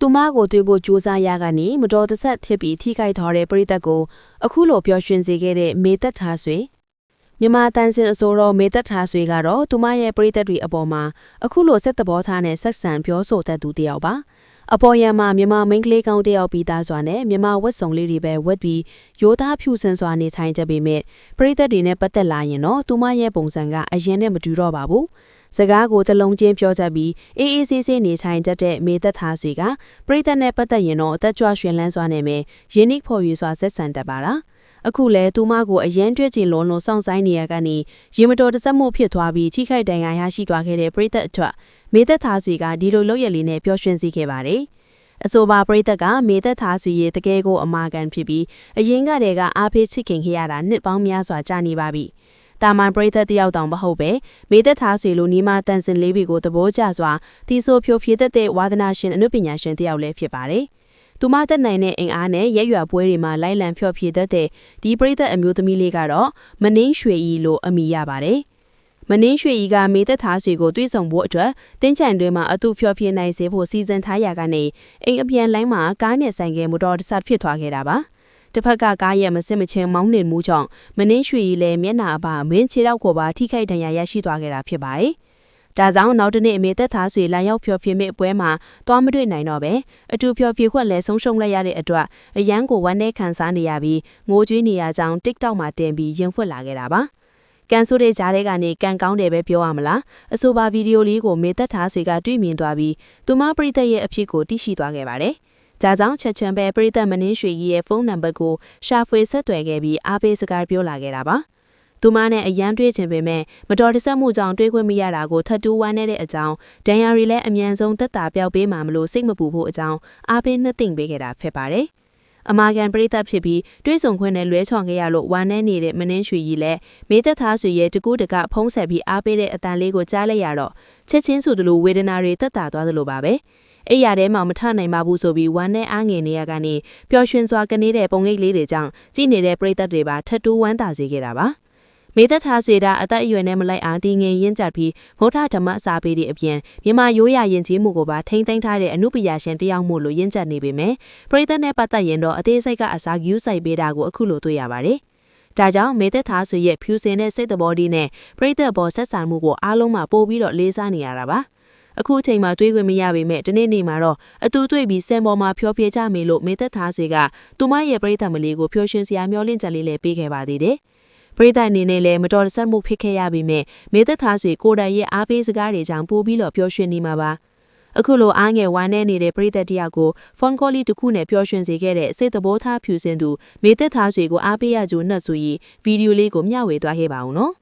သူမကိုတွေ့ဖို့ကြိုးစားရကနေမတော်တဆဖြစ်ပြီးထိခိုက်ထားတဲ့ပရိသတ်ကိုအခုလိုပျော်ရွှင်စေခဲ့တဲ့မေသက်ထားဆွေမြန်မာတန်စင်အစိုးရမေသက်ထားဆွေကတော့သူမရဲ့ပရိသတ်တွေအပေါ်မှာအခုလိုဆက်သဘောထားနဲ့ဆက်ဆံပြောဆိုတတ်သူတယောက်ပါအပေါ်ရံမှာမြန်မာမိန်းကလေးကောင်းတယောက်ပြီးသားစွာနဲ့မြန်မာဝတ်စုံလေးတွေပဲဝတ်ပြီးရိုးသားဖြူစင်စွာနေထိုင်ကြပေမဲ့ပရိသတ်တွေနဲ့ပတ်သက်လာရင်တော့သူမရဲ့ပုံစံကအရင်နဲ့မတူတော့ပါဘူးစကားကိုတလုံးချင်းပြောတတ်ပြီးအေးအေးဆေးဆေးနေထိုင်တတ်တဲ့မေသက်ထားဆွေကပရိသတ်နဲ့ပတ်သက်ရင်တော့အသက်ကြွရွှင်လန်းစွာနဲ့ပဲရင်းနှီးဖော်ရွေစွာဆက်ဆံတတ်ပါလားအခုလဲသူမကိုအရင်တွေ့ချင်လုံးလုံးစောင့်ဆိုင်နေရကနေရေမတော်တဆက်မှုဖြစ်သွားပြီးထိခိုက်ဒဏ်ရာရရှိသွားခဲ့တဲ့ပရိသတ်အထွတ်မေသက်ထားဆွေကဒီလိုလုပ်ရလေးနဲ့ပျော်ရွှင်စေခဲ့ပါတယ်အဆိုပါပရိသတ်ကမေသက်ထားဆွေရဲ့တကယ်ကိုအမာခံဖြစ်ပြီးအရင်ကတည်းကအားပေးချစ်ခင်ခဲ့ရတာနှစ်ပေါင်းများစွာကြာနေပါပြီတာမန်ပရိသတ်တယောက်တောင်မဟုတ်ပဲမေသက်ထားဆွေလိုနီးမတန်စင်လေးတွေကိုသဘောကျစွာတီဆိုဖြိုဖြေတတ်တဲ့ဝါသနာရှင်အနုပညာရှင်တယောက်လည်းဖြစ်ပါတယ်သူမတက်နိုင်တဲ့အင်အားနဲ့ရက်ရွာပွဲတွေမှာလိုက်လံဖျော်ဖြေတတ်တဲ့ဒီပရိသတ်အမျိုးသမီးလေးကတော့မနှင်းရွှေဤလို့အမည်ရပါတယ်မနှင်းရွှေဤကမေသက်ထားဆွေကိုတွေ့ဆုံဖို့အတွက်တင်းချန်တွင်မှာအတူဖျော်ဖြေနိုင်စေဖို့စီစဉ်ထားရကနေအိမ်အပြန်လိုင်းမှာကားနဲ့ဆိုင်ကမတော်တဆဖြစ်သွားခဲ့တာပါတစ်ဖက်ကကားရဲ့မစစ်မချင်းမောင်းနှင်မှုကြောင့်မနှင်းရွှေရီလည်းမျက်နှာအပါမင်းခြေထောက်ကိုပါထိခိုက်ဒဏ်ရာရရှိသွားခဲ့တာဖြစ်ပါတယ်။ဒါကြောင့်နောက်တနေ့အမေသက်ထားဆွေလာရောက်ဖျော်ဖြေမဲ့ပွဲမှာသွားမတွေ့နိုင်တော့ပဲအတူဖျော်ဖြေခွက်လည်းဆုံးရှုံးလိုက်ရတဲ့အတွက်အရန်ကိုဝမ်းနဲ့ခံစားနေရပြီးငိုကြွေးနေရကြောင်း TikTok မှာတင်ပြီးရင်ဖွက်လာခဲ့တာပါ။ကန်ဆိုတဲ့ကြားထဲကနေကန်ကောင်းတယ်ပဲပြောရမလားအဆိုပါဗီဒီယိုလေးကိုမေသက်ထားဆွေကတွေ့မြင်သွားပြီးသူမပရိသတ်ရဲ့အဖြစ်ကိုသိရှိသွားခဲ့ပါတယ်။ဒါကြောင့်ချက်ချင်းပဲပရိသတ်မနှင်းရွှေကြီးရဲ့ဖုန်းနံပါတ်ကိုရှာဖွေဆက်သွယ်ခဲ့ပြီးအားပေးစကားပြောလာခဲ့တာပါ။သူမနဲ့အရန်တွေ့ချင်ပေမဲ့မတော်တဆမှုကြောင့်တွေ့ခွင့်မရတာကိုထပ်တူးဝမ်းနေတဲ့အကြောင်းဒန်ယာရီလည်းအမြန်ဆုံးတက်တာပြောက်ပေးမှာမလို့စိတ်မပူဖို့အကြောင်းအားပေးနှစ်သိမ့်ပေးခဲ့တာဖြစ်ပါတယ်။အမာကန်ပရိသတ်ဖြစ်ပြီးတွေ့ဆုံခွင့်နဲ့လွဲချော်ခဲ့ရလို့ဝမ်းနေနေတဲ့မနှင်းရွှေကြီးလည်းမေသက်ထားဆွေရဲ့တကူးတကဖုံးဆက်ပြီးအားပေးတဲ့အတန်လေးကိုကြားလိုက်ရတော့ချက်ချင်းဆိုသလိုဝေဒနာတွေတက်တာသွားသလိုပါပဲ။အိယာထဲမှာမထနိုင်ပါဘူးဆိုပြီးဝမ်းနဲ့အားငယ်နေရကနေပျော်ရွှင်စွာကနေတဲ့ပုံရိပ်လေးတွေကြောင့်ကြည်နေတဲ့ပရိသတ်တွေပါထပ်တူးဝမ်းသာစေခဲ့တာပါမေသက်ထားဆွေတာအသက်အရွယ်နဲ့မလိုက်အားတည်ငင်ရင်းကြပြီးဗုဒ္ဓဓမ္မစာပေတွေအပြင်မြန်မာရိုးရာယဉ်ကျေးမှုကိုပါထိမ့်သိမ်းထားတဲ့အနုပညာရှင်တယောက်မို့လို့ရင်းကြနေပေမဲ့ပရိသတ်နဲ့ပတ်သက်ရင်တော့အသေးစိတ်ကအစာကူးဆိုင်ပေးတာကိုအခုလိုတွေ့ရပါတယ်ဒါကြောင့်မေသက်ထားဆွေရဲ့ဖြူစင်တဲ့စိတ်သဘောတည်းနဲ့ပရိသတ်ပေါ်ဆက်ဆံမှုကိုအားလုံးမှာပို့ပြီးတော့လေးစားနေရတာပါအခုအချိန်မှာတွေးခွင့်မရပေမဲ့တနေ့နေ့မှာတော့အတူတွေ့ပြီးစင်ပေါ်မှာဖျော်ဖြေကြမေလို့မေသက်ထားဆွေကသူမရဲ့ပရိသတ်မလေးကိုဖျော်ရွှင်စရာမျှော်လင့်ချက်လေးလည်းပေးခဲ့ပါသေးတယ်ပရိသတ်အနေနဲ့လည်းမတော်တဆမှုဖြစ်ခဲ့ရပေမဲ့မေသက်ထားဆွေကိုယ်တိုင်ရဲ့အားပေးစကားတွေကြောင့်ပို့ပြီးတော့ပျော်ရွှင်နေမှာပါအခုလိုအားငယ်ဝမ်းနေနေတဲ့ပရိသတ်တယောက်ကိုဖုန်းကောလီတစ်ခုနဲ့ပျော်ရွှင်စေခဲ့တဲ့စိတ်သဘောထားဖြူစင်သူမေသက်ထားဆွေကိုအားပေးရကြိုးနှက်ဆိုပြီးဗီဒီယိုလေးကိုမျှဝေသွားခဲ့ပါဦးနော်